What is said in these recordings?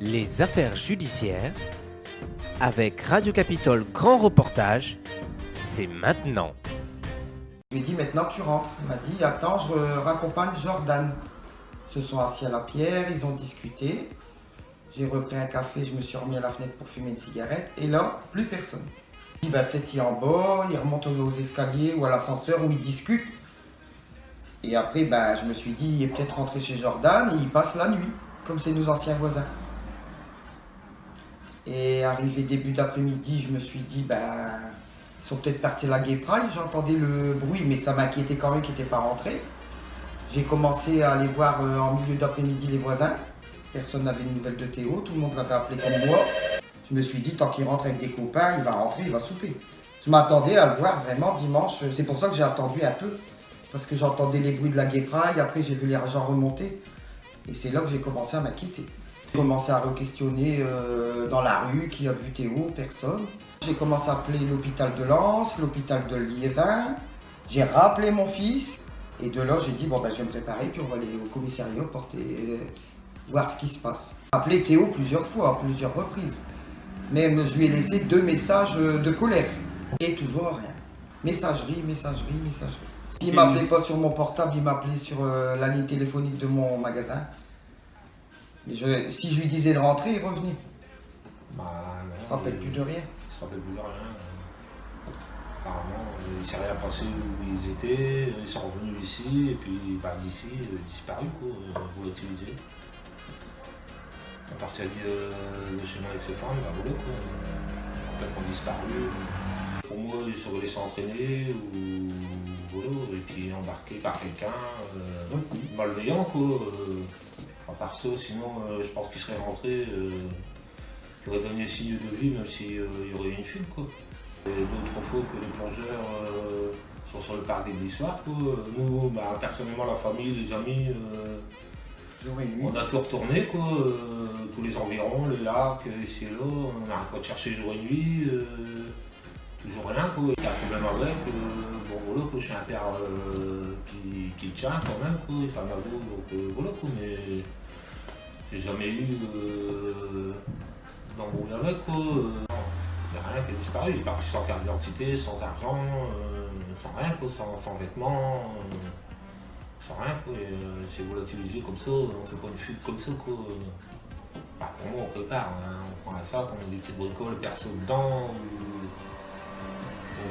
Les affaires judiciaires avec Radio Capitole Grand Reportage, c'est maintenant. Je lui ai dit maintenant tu rentres. Il m'a dit attends, je raccompagne Jordan. Ils se sont assis à la pierre, ils ont discuté. J'ai repris un café, je me suis remis à la fenêtre pour fumer une cigarette. Et là, plus personne. Je dis peut-être il est en bas, il remonte aux escaliers ou à l'ascenseur où ils discutent. Et après, je me suis dit, il est peut-être rentré chez Jordan et il passe la nuit, comme c'est nos anciens voisins. Et arrivé début d'après-midi, je me suis dit, ils sont peut-être partis à la Gay Pride. J'entendais le bruit, mais ça m'inquiétait quand même qu'ils n'étaient pas rentrés. J'ai commencé à aller voir en milieu d'après-midi les voisins. Personne n'avait de nouvelles de Théo, tout le monde l'avait appelé comme moi. Je me suis dit, tant qu'il rentre avec des copains, il va rentrer, il va souper. Je m'attendais à le voir vraiment dimanche. C'est pour ça que j'ai attendu un peu. Parce que j'entendais les bruits de la Gay Pride, après j'ai vu les gens remonter. Et c'est là que j'ai commencé à m'inquiéter. J'ai commencé à re-questionner dans la rue, qui a vu Théo, personne. J'ai commencé à appeler l'hôpital de Lens, l'hôpital de Liévin. J'ai rappelé mon fils. Et de là, j'ai dit, je vais me préparer, puis on va aller au commissariat voir ce qui se passe. J'ai appelé Théo plusieurs fois, à plusieurs reprises. Mais je lui ai laissé 2 messages de colère. Et toujours rien. Messagerie. S'il ne m'appelait pas sur mon portable, il m'appelait sur la ligne téléphonique de mon magasin. Mais si je lui disais de rentrer, il revenait. Non, il ne se rappelle plus de rien. Il se rappelle plus de rien. Apparemment, il ne s'est rien passé où ils étaient. Ils sont revenus ici, et puis d'ici, disparu, volatilisé. À partir de chez moi avec ses femmes, voilà, complètement disparu. Pour moi, ils sont laissés entraîner, ou voilà, et puis embarqués par quelqu'un malveillant, à part ça, sinon, je pense qu'il serait rentré, qu'il aurait donné signe de vie, même s'il y aurait eu une fuite, Et d'autres fois que les plongeurs sont sur le parc des Glissoires, Nous, personnellement, la famille, les amis, on a tout retourné, tous les environs, les lacs, ici et là, on n'arrête pas de chercher jour et nuit, toujours rien, Il y a un problème avec, je suis un père qui le tient quand même, il est un ado, donc mais j'ai jamais eu d'embrouille avec, Il n'y a rien qui est disparu, il est parti sans carte d'identité, sans argent, sans rien, sans vêtements, sans rien, et c'est volatilisé comme ça, on fait pas une fuite comme ça, pour moi on prépare, on prend un sac, on met des petites bricoles, perso dedans, on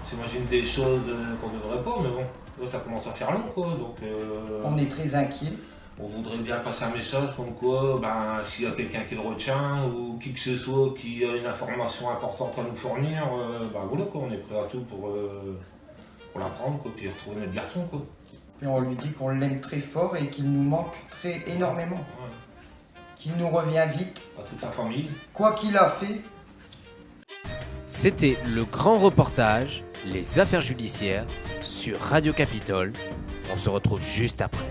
s'imagine des choses qu'on ne devrait pas, mais bon, là ça commence à faire long, donc... On est très inquiets. On voudrait bien passer un message comme quoi, s'il y a quelqu'un qui le retient ou qui que ce soit qui a une information importante à nous fournir, on est prêt à tout pour la prendre, puis retrouver notre garçon, Et on lui dit qu'on l'aime très fort et qu'il nous manque énormément. Ouais. Qu'il nous revient vite. À toute la famille. Quoi qu'il a fait. C'était le grand reportage Les affaires judiciaires sur Radio Capitole. On se retrouve juste après.